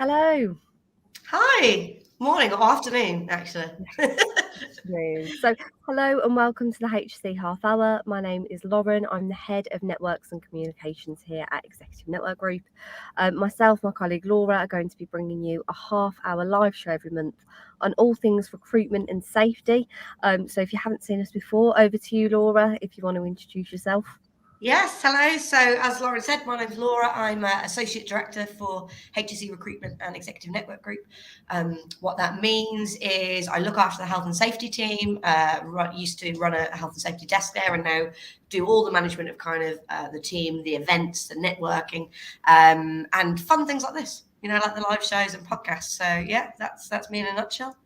Hello. Hi, morning or afternoon, actually. So, hello and welcome to the HSE Half Hour. My name is Lauren. I'm the Head of Networks and Communications here at Executive Network Group. Myself, my colleague Laura are going to be bringing you a half-hour live show every month on all things recruitment and safety. So, if you haven't seen us before, over to you, Laura, if you want to introduce yourself. Yes, hello. So as Laura said, my name's Laura. I'm Associate Director for HSE Recruitment and Executive Network Group. What that means is I look after the health and safety team, used to run a health and safety desk there, and now do all the management of kind of the team, the events, the networking, and fun things like this, like the live shows and podcasts. So yeah, that's me in a nutshell.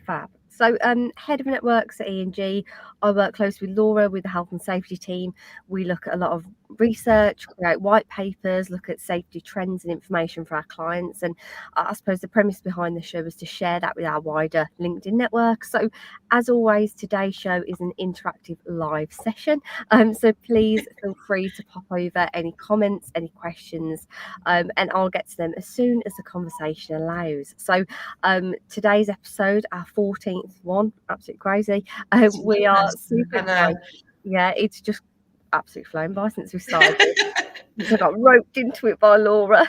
Fab. So, Head of Networks at E&G, I work closely with Laura with the health and safety team. We look at a lot of research, create white papers, look at safety trends and information for our clients. And I suppose the premise behind the show is to share that with our wider LinkedIn network. So, as always, today's show is an interactive live session. So please feel free to pop over any comments, any questions, and I'll get to them as soon as the conversation allows. So, today's episode, our 14th one, absolutely crazy. We are super excited. Yeah, it's just absolutely flown by since we started. I got roped into it by Laura.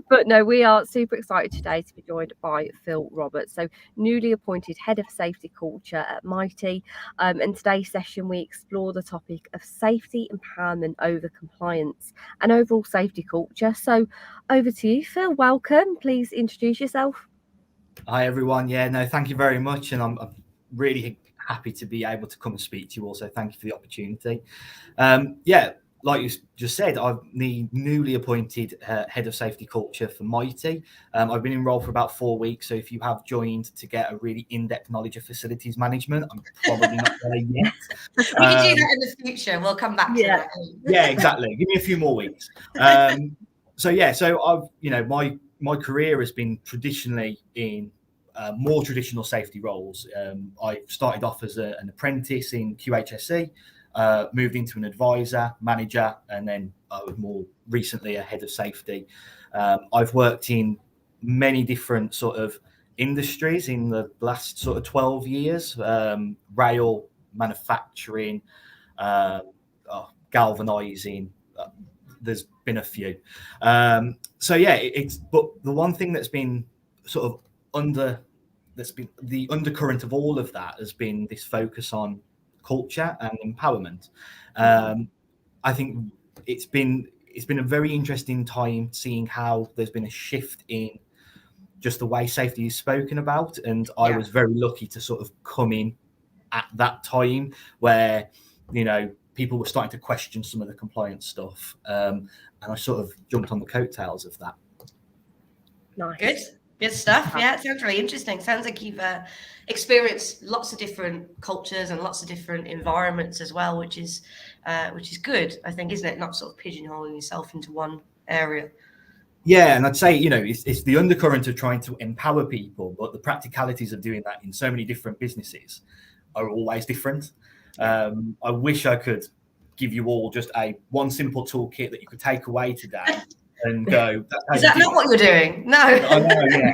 But no, we are super excited today to be joined by Phill Roberts, so newly appointed Head of Safety Culture at Mitie. And today's session, we explore the topic of safety empowerment over compliance and overall safety culture. So over to you, Phill. Welcome. Please introduce yourself. Hi, everyone. Yeah, no, thank you very much. And I'm really happy to be able to come and speak to you also. Thank you for the opportunity. Like you just said, I'm the newly appointed Head of Safety Culture for Mitie. I've been in role for about 4 weeks. So if you have joined to get a really in-depth knowledge of facilities management, I'm probably not there yet. We can do that in the future. We'll come back to that. Yeah, exactly. Give me a few more weeks. So I've, my career has been traditionally in more traditional safety roles. I started off as an apprentice in QHSE, moved into an advisor, manager, and then more recently a head of safety. I've worked in many different sort of industries in the last sort of 12 years, rail, manufacturing, galvanizing. There's been a few. But the one thing that's been sort of that's been the undercurrent of all of that has been this focus on culture and empowerment. I think it's been a very interesting time seeing how there's been a shift in just the way safety is spoken about, and I was very lucky to sort of come in at that time where people were starting to question some of the compliance stuff, and I sort of jumped on the coattails of that. Nice. Good stuff. Yeah, it sounds really interesting. Sounds like you've experienced lots of different cultures and lots of different environments as well, which is good, I think, isn't it? Not sort of pigeonholing yourself into one area. Yeah, and I'd say, it's the undercurrent of trying to empower people, but the practicalities of doing that in so many different businesses are always different. I wish I could give you all just one simple toolkit that you could take away today and go. Is that not what you're doing? No. I know, yeah.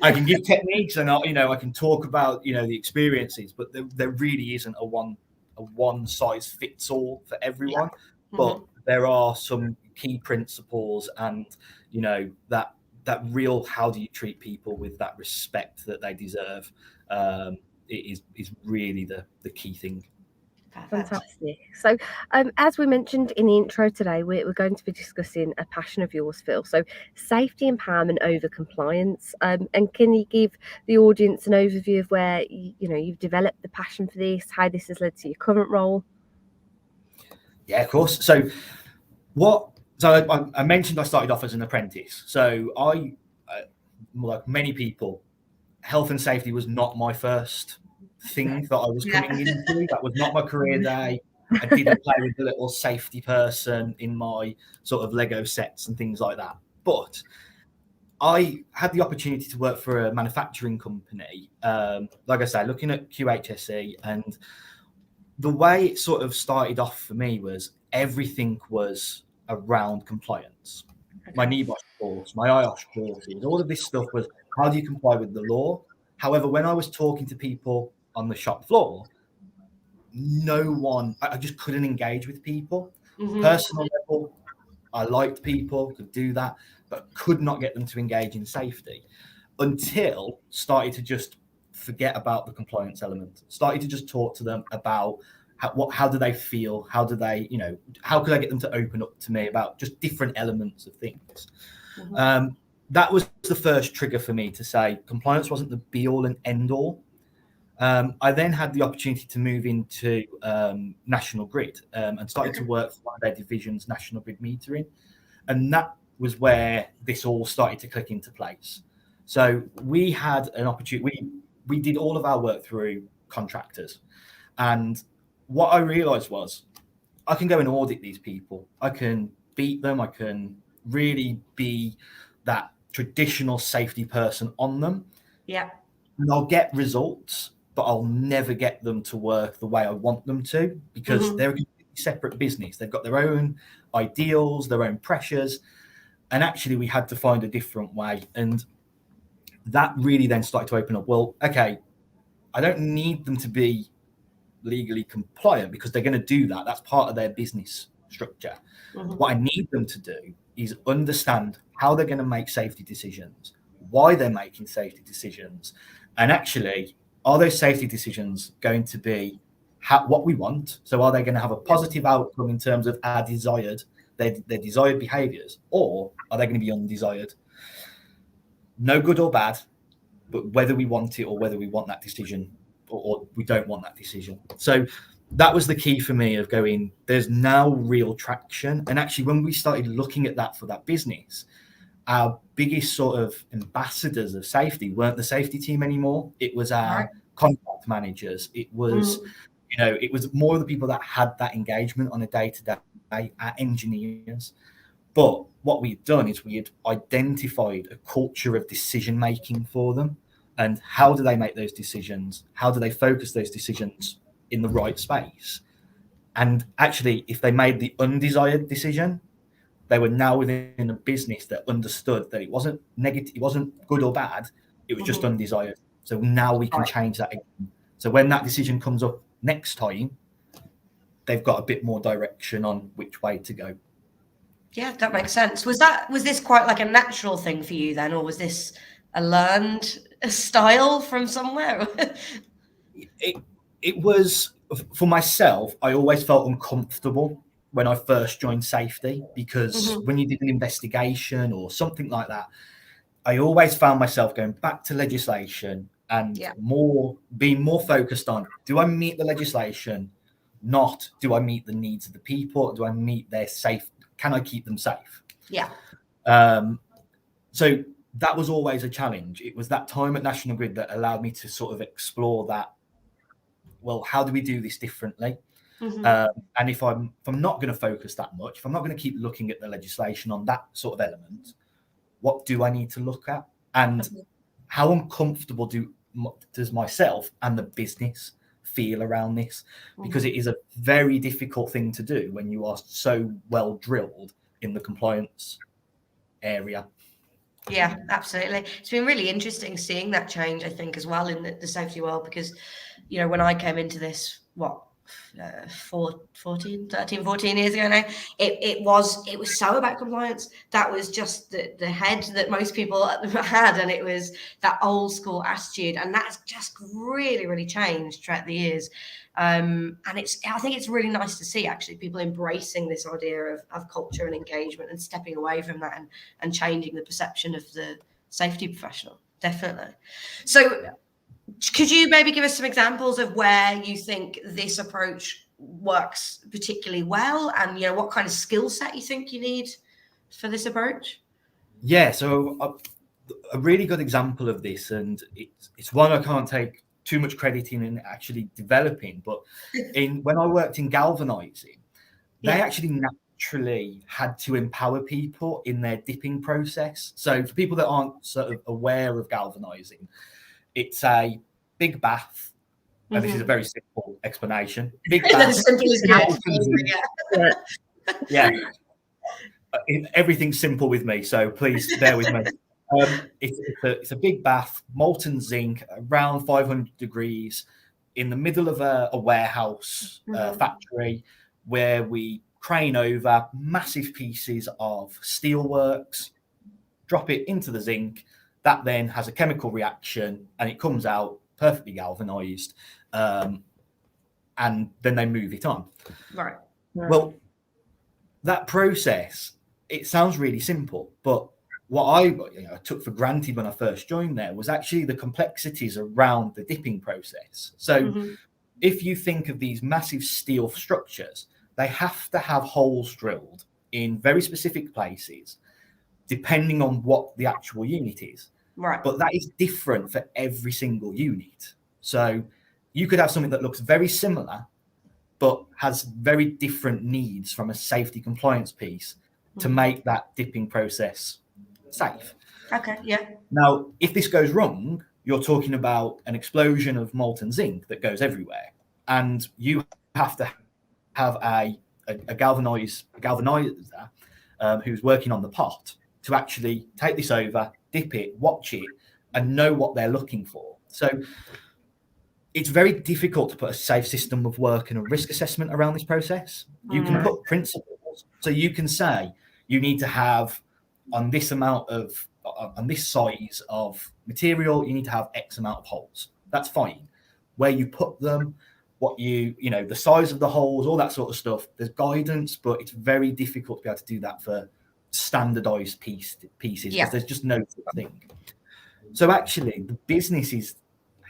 I can give techniques and I can talk about the experiences, but there really isn't a one size fits all for everyone. Yeah. But there are some key principles, and that real how do you treat people with that respect that they deserve is really the key thing. Fantastic. So, as we mentioned in the intro today, we're going to be discussing a passion of yours, Phill. So, safety empowerment over compliance. And can you give the audience an overview of where you've developed the passion for this, how this has led to your current role? Yeah, of course. So, I mentioned I started off as an apprentice. So, like many people, health and safety was not my first thing that I was coming into. That was not my career day. I didn't play with the little safety person in my sort of Lego sets and things like that. But I had the opportunity to work for a manufacturing company. Like I say, looking at QHSE, and the way it sort of started off for me was everything was around compliance. my NEBOSH course, my IOSH courses, all of this stuff was how do you comply with the law? However, when I was talking to people on the shop floor, I just couldn't engage with people. Personal level, I liked people, could do that, but could not get them to engage in safety until started to just forget about the compliance element, started to just talk to them about how do they feel? How do they, how could I get them to open up to me about just different elements of things? That was the first trigger for me to say compliance wasn't the be all and end all. I then had the opportunity to move into National Grid and started to work for one of their divisions, National Grid Metering. And that was where this all started to click into place. So we had an opportunity, we did all of our work through contractors. And what I realized was I can go and audit these people. I can beat them. I can really be that traditional safety person on them. Yeah. And I'll get results, but I'll never get them to work the way I want them to because they're a completely separate business. They've got their own ideals, their own pressures. And actually we had to find a different way. And that really then started to open up. Well, okay, I don't need them to be legally compliant because they're going to do that. That's part of their business structure. What I need them to do is understand how they're going to make safety decisions, why they're making safety decisions, and actually, are those safety decisions going to be what we want? So are they going to have a positive outcome in terms of their desired behaviors, or are they going to be undesired? No good or bad, but whether we want it or whether we want that decision or we don't want that decision. So that was the key for me of going, there's now real traction. And actually, when we started looking at that for that business, our biggest sort of ambassadors of safety weren't the safety team anymore. It was our contract managers. It was, it was more of the people that had that engagement on a day-to-day, our engineers. But what we'd done is we had identified a culture of decision-making for them. And how do they make those decisions? How do they focus those decisions in the right space? And actually, if they made the undesired decision, they were now within a business that understood that it wasn't negative, it wasn't good or bad, it was just undesired. So now we can change that again. So when that decision comes up next time, they've got a bit more direction on which way to go. Yeah, that makes sense. Was this quite like a natural thing for you then, or was this a learned style from somewhere? It was, for myself, I always felt uncomfortable when I first joined safety because when you did an investigation or something like that, I always found myself going back to legislation and being more focused on, do I meet the legislation? Not, do I meet the needs of the people? Do I meet their safe? Can I keep them safe? Yeah. So that was always a challenge. It was that time at National Grid that allowed me to sort of explore that. Well, how do we do this differently? And if I'm not going to focus that much, if I'm not going to keep looking at the legislation on that sort of element, what do I need to look at? And how uncomfortable does myself and the business feel around this? Because it is a very difficult thing to do when you are so well drilled in the compliance area. Yeah, absolutely. It's been really interesting seeing that change, I think, as well in the safety world, because, when I came into this, 13, 14 years ago now, it was so about compliance. That was just the head that most people had, and it was that old school attitude, and that's just really, really changed throughout the years. And I think it's really nice to see actually people embracing this idea of culture and engagement and stepping away from that and changing the perception of the safety professional. Definitely. So could you maybe give us some examples of where you think this approach works particularly well, and what kind of skill set you think you need for this approach? Yeah, so a really good example of this, and it's one I can't take too much credit in actually developing, but when I worked in galvanizing, they actually naturally had to empower people in their dipping process. So for people that aren't sort of aware of galvanizing, it's a big bath, and this is a very simple explanation. Big bath. Simple as good. Yeah. Everything's simple with me, so please bear with me. It's a big bath, molten zinc, around 500 degrees, in the middle of a warehouse factory, where we crane over massive pieces of steelworks, drop it into the zinc. That then has a chemical reaction, and it comes out perfectly galvanized, and then they move it on. Right. Well, that process, it sounds really simple, but what I took for granted when I first joined there was actually the complexities around the dipping process. So if you think of these massive steel structures, they have to have holes drilled in very specific places, depending on what the actual unit is. Right. But that is different for every single unit. So you could have something that looks very similar, but has very different needs from a safety compliance piece to make that dipping process safe. Okay, yeah. Now, if this goes wrong, you're talking about an explosion of molten zinc that goes everywhere. And you have to have a galvanizer who's working on the pot to actually take this over, dip it, watch it, and know what they're looking for. So it's very difficult to put a safe system of work and a risk assessment around this process. You can put principles. So you can say you need to have on this amount of, on this size of material, you need to have X amount of holes. That's fine. Where you put them, what the size of the holes, all that sort of stuff, there's guidance, but it's very difficult to be able to do that for standardized pieces because there's just no such thing. So actually the business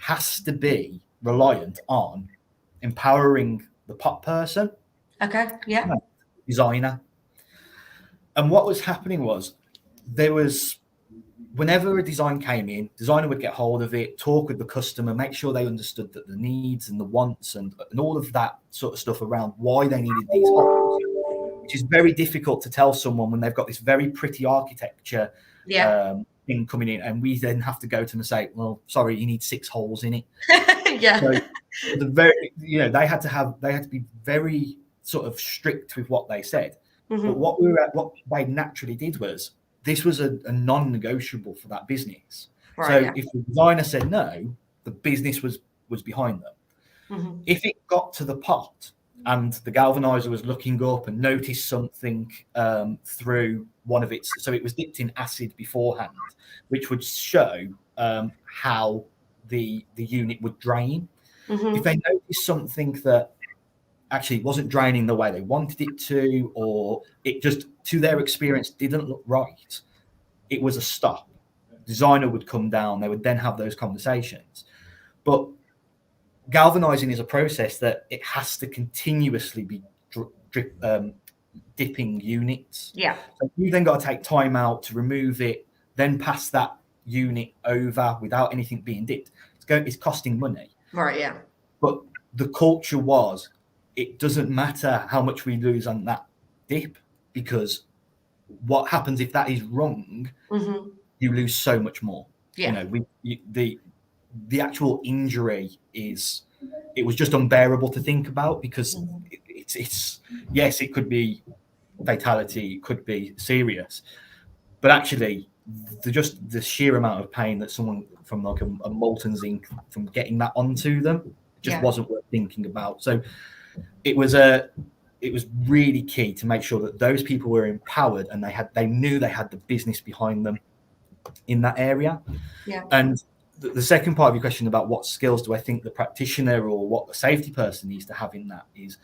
has to be reliant on empowering the pot person, designer. And what was happening was whenever a design came in, designer would get hold of it, talk with the customer, make sure they understood that the needs and the wants and all of that sort of stuff around why they needed these holes, which is very difficult to tell someone when they've got this very pretty architecture thing coming in, and we then have to go to them and say, well, sorry, you need 6 holes in it. So they had to be very sort of strict with what they said. But what they naturally did was, this was a non-negotiable for that business. If the designer said no, the business was behind them. If it got to the pot and the galvanizer was looking up and noticed something through one of its, so it was dipped in acid beforehand, which would show how the unit would drain. If they noticed something that actually wasn't draining the way they wanted it to, or it just, to their experience, didn't look right, it was a stop. Designer would come down, they would then have those conversations. But galvanizing is a process that it has to continuously be dipping units. So you've then got to take time out to remove it, then pass that unit over without anything being dipped. It's costing money. But the culture was, it doesn't matter how much we lose on that dip, because what happens if that is wrong, you lose so much more. The actual injury it was just unbearable to think about, because it's yes, it could be fatality, it could be serious, but actually the sheer amount of pain that someone from like a molten zinc, from getting that onto them, just wasn't worth thinking about. So it was really key to make sure that those people were empowered and they knew they had the business behind them in that area. And the second part of your question about what skills do I think the practitioner or what the safety person needs to have in that is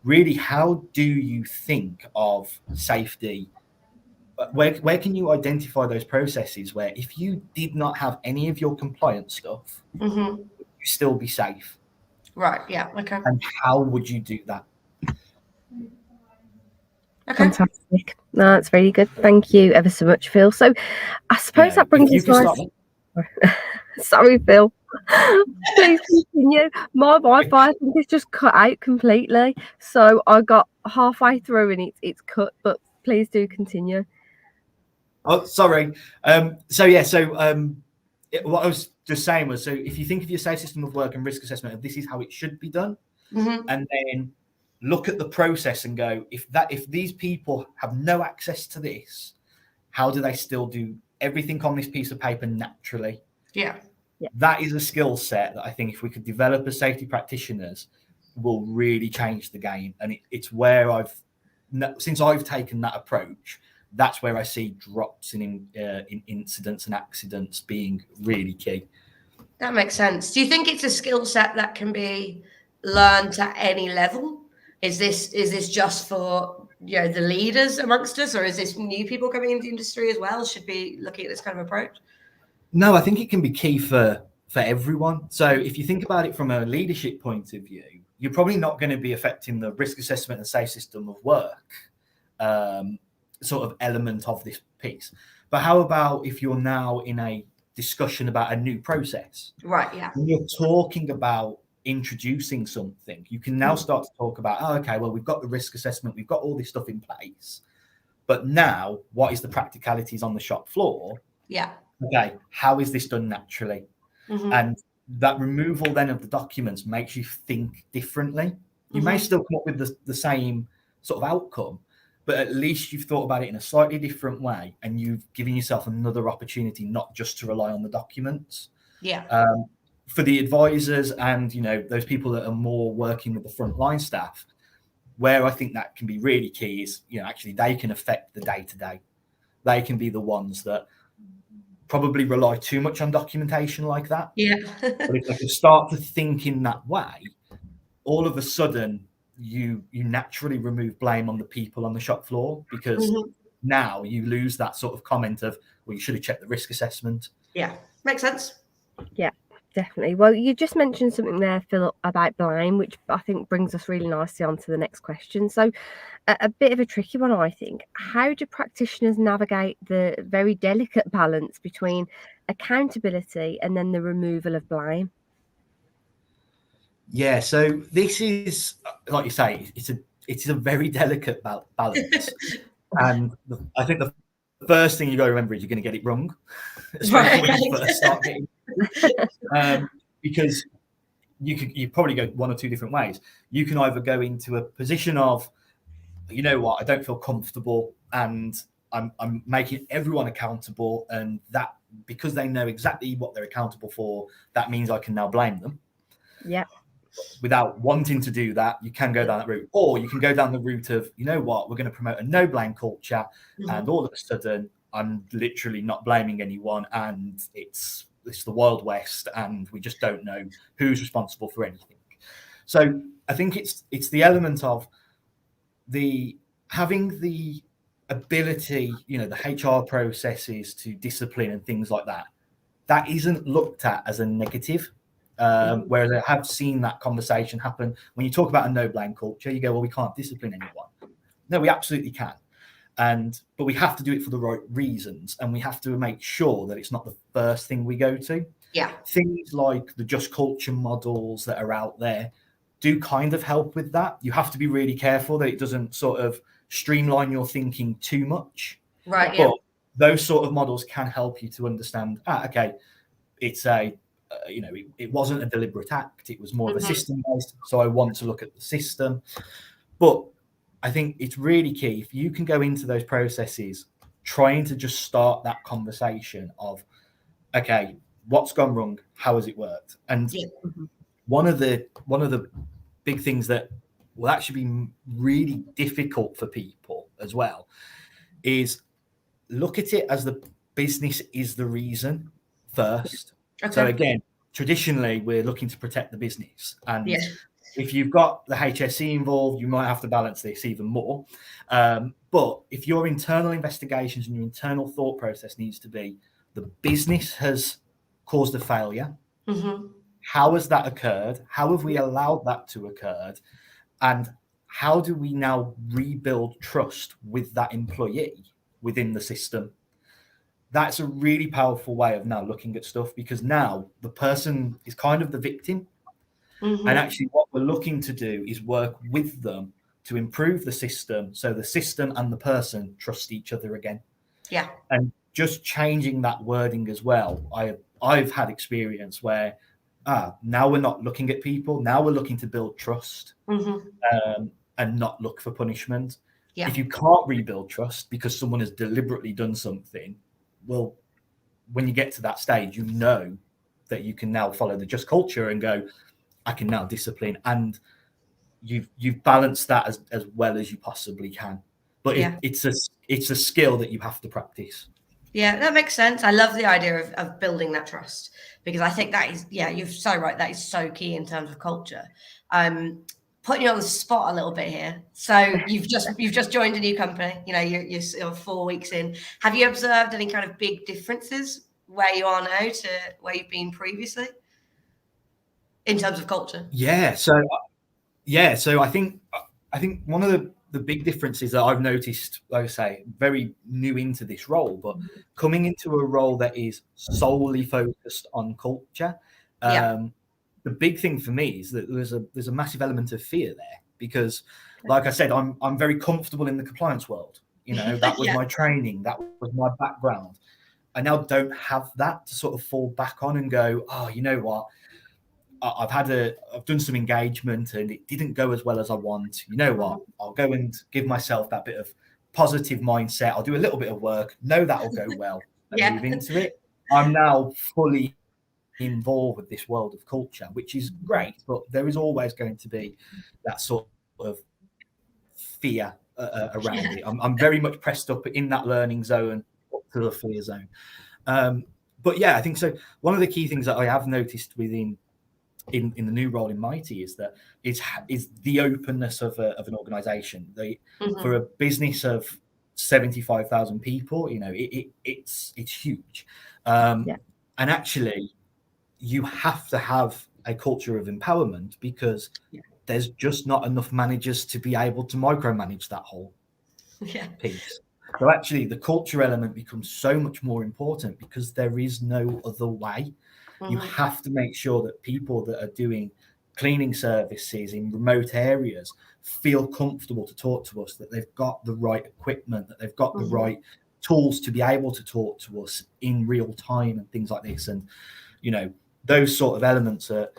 really, how do you think of safety? Where can you identify those processes where if you did not have any of your compliance stuff, you still be safe? And how would you do that? Fantastic. No, that's very good. Thank you ever so much, Phill. So I suppose that brings us to sorry, Phill. Please continue. My Wi-Fi, I think, it's just cut out completely. So I got halfway through and it's cut, but please do continue. Oh, sorry. What I was just saying was, so if you think of your safe system of work and risk assessment, this is how it should be done. And then look at the process and go, if these people have no access to this, how do they still do everything on this piece of paper naturally? Yeah. That is a skill set that I think if we could develop as safety practitioners will really change the game. And it's where since I've taken that approach, that's where I see drops in incidents and accidents being really key. That makes sense. Do you think it's a skill set that can be learned at any level? Is this just for the leaders amongst us, or is this new people coming into the industry as well should be looking at this kind of approach? No, I think it can be key for everyone. So if you think about it from a leadership point of view, you're probably not going to be affecting the risk assessment and safe system of work sort of element of this piece. But how about if you're now in a discussion about a new process? Right, yeah. When you're talking about introducing something, you can now start to talk about, okay, well, we've got the risk assessment, we've got all this stuff in place. But now, what is the practicalities on the shop floor? Yeah. Okay, how is this done naturally? Mm-hmm. And that removal then of the documents makes you think differently. You may still come up with the same sort of outcome, but at least you've thought about it in a slightly different way, and you've given yourself another opportunity not just to rely on the documents. Yeah. For the advisors and those people that are more working with the frontline staff, where I think that can be really key is actually they can affect the day-to-day. They can be the ones that probably rely too much on documentation like that. Yeah. But if they can start to think in that way, all of a sudden you naturally remove blame on the people on the shop floor, because now you lose that sort of comment of, well, you should have checked the risk assessment. Yeah, makes sense. Yeah, definitely. Well, you just mentioned something there, Phill, about blame, which I think brings us really nicely on to the next question. So a bit of a tricky one, I think. How do practitioners navigate the very delicate balance between accountability and then the removal of blame? Yeah, so this is, like you say, it's a very delicate balance. And I think the first thing you got to remember is you're going to get it wrong, especially when you first start getting because you probably go one or two different ways. You can either go into a position of, I don't feel comfortable, and I'm making everyone accountable, and that because they know exactly what they're accountable for, that means I can now blame them. Yeah. Without wanting to do that, you can go down that route, or you can go down the route of, we're going to promote a no blame culture, and all of a sudden I'm literally not blaming anyone, and it's the Wild West, and we just don't know who's responsible for anything. So I think it's the element of having the ability, the HR processes to discipline and things like that. That isn't looked at as a negative. Whereas I have seen that conversation happen when you talk about a no blame culture. You go, well, we can't discipline anyone. No, we absolutely can, but we have to do it for the right reasons, and we have to make sure that it's not the first thing we go to. Yeah, things like the just culture models that are out there do kind of help with that. You have to be really careful that it doesn't sort of streamline your thinking too much. Right. But those sort of models can help you to understand. Okay, it's it wasn't a deliberate act. It was more of a system-based. So I want to look at the system. But I think it's really key if you can go into those processes, trying to just start that conversation of, okay, what's gone wrong? How has it worked? And one of the big things that will actually be really difficult for people as well is look at it as the business is the reason first. Okay. So again, traditionally, we're looking to protect the business. And if you've got the HSE involved, you might have to balance this even more. But if your internal investigations and your internal thought process needs to be, the business has caused a failure. How has that occurred? How have we allowed that to occur? And how do we now rebuild trust with that employee within the system? That's a really powerful way of now looking at stuff, because now the person is kind of the victim. And actually what we're looking to do is work with them to improve the system, so the system and the person trust each other again. Yeah. And just changing that wording as well. I've had experience where now we're not looking at people, now we're looking to build trust. and not look for punishment. Yeah. If you can't rebuild trust because someone has deliberately done something, well, when you get to that stage, you know that you can now follow the just culture and go, I can now discipline, and you've balanced that as well as you possibly can. But it's a skill that you have to practice. Yeah, that makes sense. I love the idea of building that trust, because I think that is, you're so right. That is so key in terms of culture. Putting you on the spot a little bit here. So you've just joined a new company. You know, you're sort of 4 weeks in. Have you observed any kind of big differences where you are now to where you've been previously in terms of culture? Yeah. So I think one of the big differences that I've noticed, like I say, very new into this role, but coming into a role that is solely focused on culture. The big thing for me is that there's a massive element of fear there, because, like I said, I'm very comfortable in the compliance world. You know, that was my training, that was my background. I now don't have that to sort of fall back on and go, oh, you know what? I've done some engagement and it didn't go as well as I want. You know what? I'll go and give myself that bit of positive mindset. I'll do a little bit of work. Know that'll go well and move into it. I'm now fully involved with this world of culture, which is great, but there is always going to be that sort of fear around it. I'm very much pressed up in that learning zone, up to the fear zone. But yeah, I think so. One of the key things that I have noticed in the new role in Mitie is that is the openness of an organisation. For a business of 75,000 people, you know, it's huge, and actually, you have to have a culture of empowerment, because there's just not enough managers to be able to micromanage that whole piece. So actually, the culture element becomes so much more important, because there is no other way. You have to make sure that people that are doing cleaning services in remote areas feel comfortable to talk to us, that they've got the right equipment, that they've got the right tools to be able to talk to us in real time and things like this. And, you know, those sort of elements are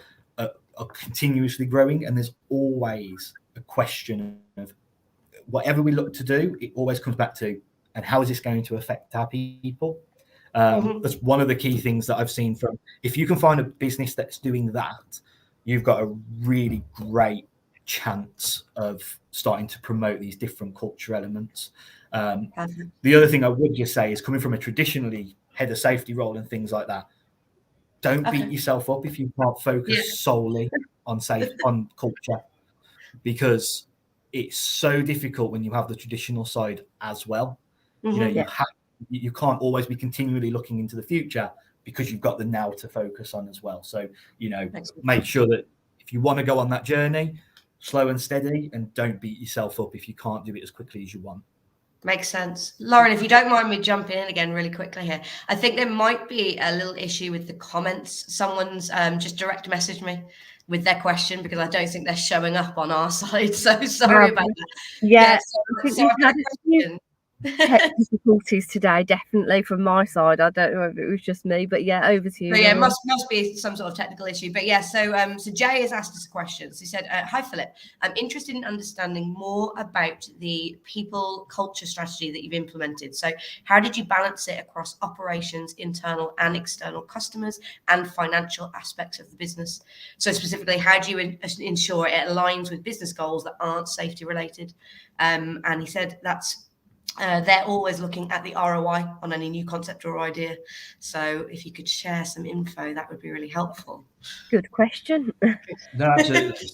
continuously growing, and there's always a question of whatever we look to do, it always comes back to, and how is this going to affect our people? That's one of the key things that I've seen from, if you can find a business that's doing that, you've got a really great chance of starting to promote these different culture elements. The other thing I would just say is, coming from a traditionally head of safety role and things like that, don't beat yourself up if you can't focus solely on culture, because it's so difficult when you have the traditional side as well. You know, you can't always be continually looking into the future, because you've got the now to focus on as well. So, you know, make sure that if you want to go on that journey, slow and steady, and don't beat yourself up if you can't do it as quickly as you want. Makes sense. Lauren, if you don't mind me jumping in again really quickly here, I think there might be a little issue with the comments. Someone's just direct messaged me with their question, because I don't think they're showing up on our side. So sorry about that. So I've had a few tech difficulties today, definitely from my side. I don't know if it was just me, but over to you. So, it must be some sort of technical issue. But so Jay has asked us a question. So he said, hi Philip, I'm interested in understanding more about the people culture strategy that you've implemented. So how did you balance it across operations, internal and external customers, and financial aspects of the business? So specifically, how do you ensure it aligns with business goals that aren't safety related? And he said they're always looking at the ROI on any new concept or idea. So if you could share some info, that would be really helpful. Good question. No, absolutely.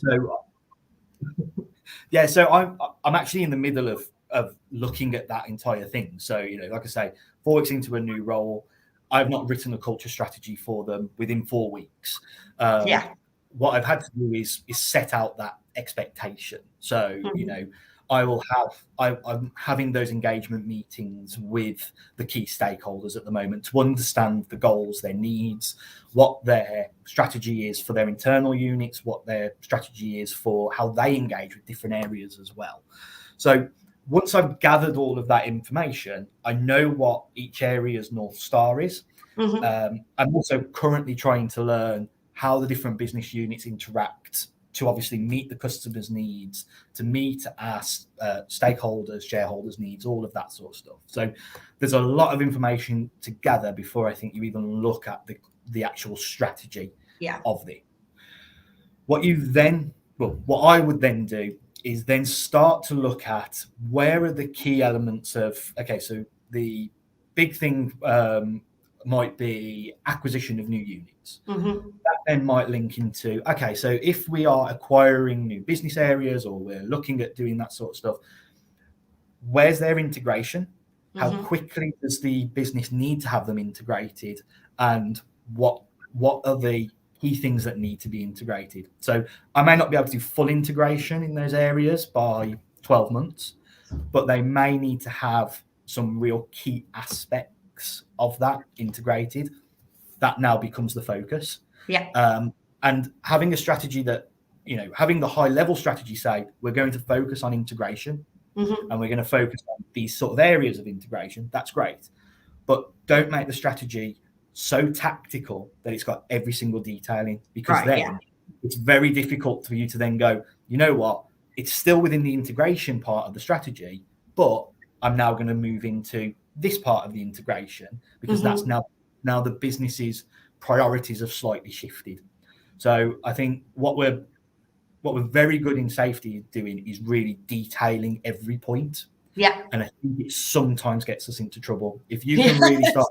So I'm actually in the middle of looking at that entire thing. So, you know, like I say, 4 weeks into a new role, I've not written a culture strategy for them within 4 weeks. What I've had to do is set out that expectation. So, you know, I'm having those engagement meetings with the key stakeholders at the moment to understand the goals, their needs, what their strategy is for their internal units, what their strategy is for how they engage with different areas as well. So once I've gathered all of that information, I know what each area's North Star is. I'm also currently trying to learn how the different business units interact to obviously meet the customer's needs, to meet our stakeholders, shareholders' needs, all of that sort of stuff. So there's a lot of information to gather before I think you even look at the actual strategy of it. What I would then do is then start to look at where are the key elements of, okay, so the big thing might be acquisition of new units. That then might link into, okay, so if we are acquiring new business areas or we're looking at doing that sort of stuff, where's their integration? How quickly does the business need to have them integrated? And what are the key things that need to be integrated? So I may not be able to do full integration in those areas by 12 months, but they may need to have some real key aspects of that integrated. That now becomes the focus. And having a strategy that, having the high level strategy say, we're going to focus on integration and we're going to focus on these sort of areas of integration. That's great. But don't make the strategy so tactical that it's got every single detail in, because it's very difficult for you to then go, you know what, it's still within the integration part of the strategy, but I'm now going to move into this part of the integration because that's now the business's priorities have slightly shifted. So I think what we're very good in safety doing is really detailing every point. And I think it sometimes gets us into trouble. If you can really start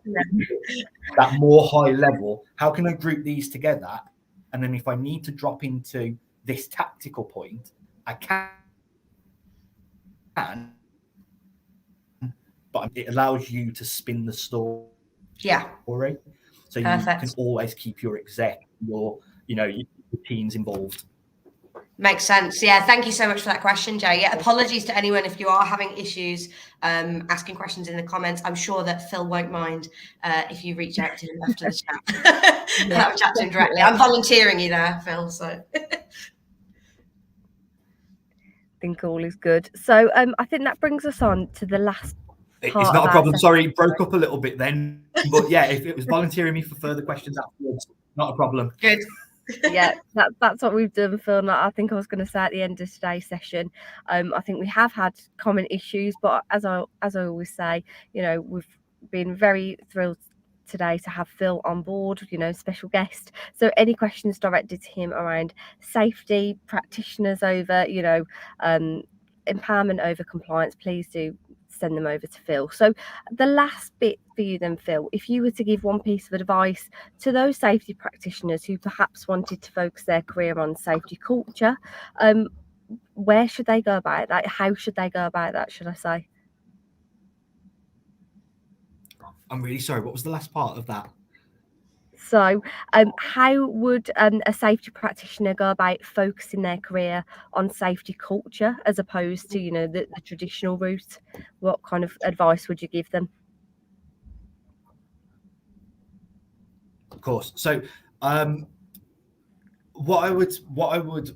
that more high level, how can I group these together? And then if I need to drop into this tactical point, I can. But it allows you to spin the story. So you can always keep your exec, your teams involved. Makes sense. Thank you so much for that question, Jay. Apologies to anyone if you are having issues asking questions in the comments. I'm sure that Phill won't mind if you reach out to him after the chat and have a chat to him directly. I'm volunteering you there, Phill. So I think all is good. So I think that brings us on to the last part. It's not a problem. Sorry, it broke up a little bit then. But if it was volunteering me for further questions afterwards, not a problem. Good. That's what we've done, Phill. And I think I was going to say at the end of today's session, I think we have had common issues, but as I always say, we've been very thrilled today to have Phill on board, special guest. So any questions directed to him around safety, practitioners over, empowerment over compliance, please do send them over to Phill. So the last bit for you then, Phill, if you were to give one piece of advice to those safety practitioners who perhaps wanted to focus their career on safety culture, where should they go about that? How should they go about that, should I say? I'm really sorry, what was the last part of that? So how would a safety practitioner go about focusing their career on safety culture as opposed to, the traditional route? What kind of advice would you give them? Of course. So what I would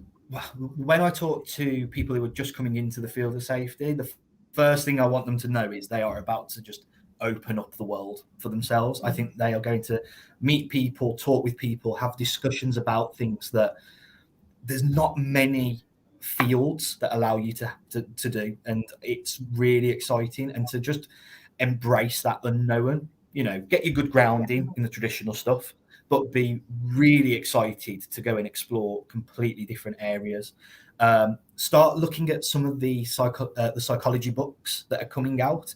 when I talk to people who are just coming into the field of safety, the first thing I want them to know is they are about to just open up the world for themselves. I think they are going to meet people, talk with people, have discussions about things that there's not many fields that allow you to do, and it's really exciting. And to just embrace that unknown, get your good grounding in the traditional stuff, but be really excited to go and explore completely different areas. Start looking at some of the psychology books that are coming out.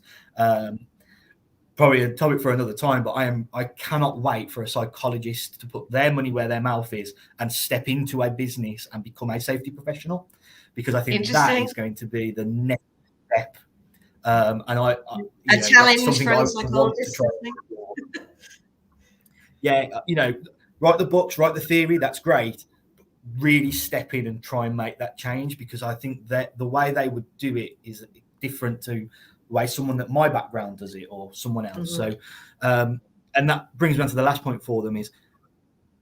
Probably a topic for another time, but I cannot wait for a psychologist to put their money where their mouth is and step into a business and become a safety professional, because I think that is going to be the next step. And a challenge for a psychologist. Write the books, write the theory, that's great. Really step in and try and make that change, because I think that the way they would do it is different to way someone that my background does it or someone else. So and that brings me on to the last point for them is,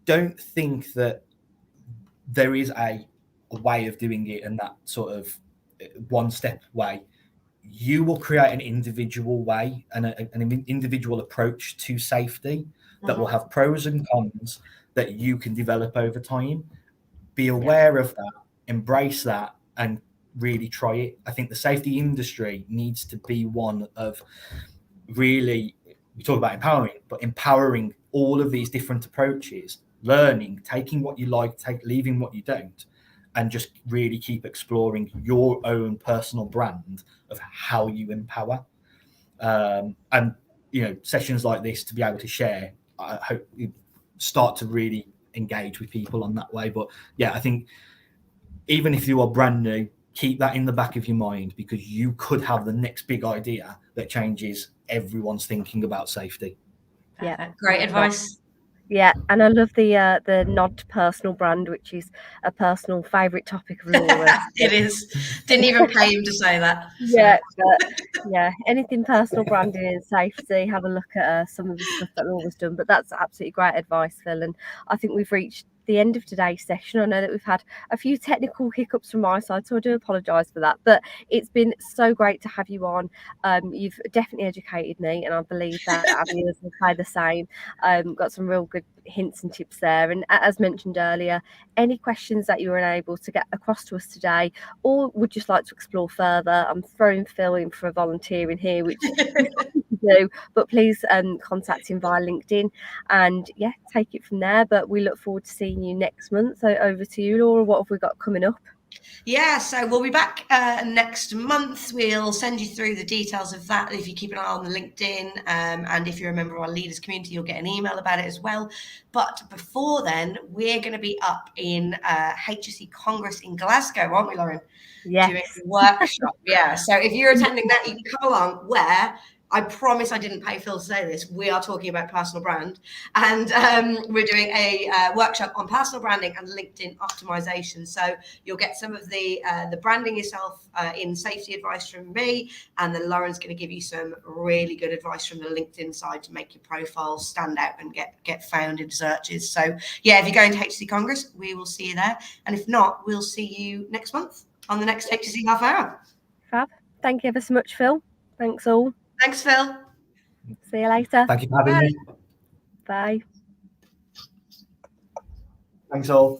don't think that there is a way of doing it and that sort of one step way. You will create an individual way and an individual approach to safety that will have pros and cons that you can develop over time, be aware of that, embrace that, and really try it. I think the safety industry needs to be one of really, we talk about empowering all of these different approaches, learning, taking what you like, leaving what you don't, and just really keep exploring your own personal brand of how you empower. And sessions like this to be able to share, I hope you start to really engage with people on that way. But yeah, I think even if you are brand new, keep that in the back of your mind, because you could have the next big idea that changes everyone's thinking about safety. Yeah, great advice. Yeah, and I love the nod to personal brand, which is a personal favourite topic of Laura's. It is. Didn't even pay him to say that. So. Yeah, but yeah, anything personal branding and safety, have a look at some of the stuff that Laura's done. But that's absolutely great advice, Phill. And I think we've reached the end of today's session. I know that we've had a few technical hiccups from my side, so I do apologise for that. But it's been so great to have you on. You've definitely educated me, and I believe that our viewers will say the same. Got some real good hints and tips there. And as mentioned earlier, any questions that you were unable to get across to us today, or would just like to explore further, I'm throwing Phill in for a volunteer in here, which do, but please contact him via LinkedIn, and yeah, take it from there. But we look forward to seeing you next month. So over to you, Laura. What have we got coming up? Yeah, so we'll be back next month. We'll send you through the details of that if you keep an eye on the LinkedIn, and if you're a member of our leaders community, you'll get an email about it as well. But before then, we're going to be up in HSE Congress in Glasgow, aren't we, Lauren? Yes. Doing a workshop. Yeah, so if you're attending that, you can come along. Where I promise I didn't pay Phill to say this. We are talking about personal brand, and we're doing a workshop on personal branding and LinkedIn optimization. So you'll get some of the branding yourself in safety advice from me, and then Lauren's going to give you some really good advice from the LinkedIn side to make your profile stand out and get found in searches. So yeah, if you're going to HSE Congress, we will see you there, and if not, we'll see you next month on the next HSE half hour. Fab. Thank you ever so much, Phill. Thanks all. Thanks, Phill. See you later. Thank you for having me. Bye. Thanks all.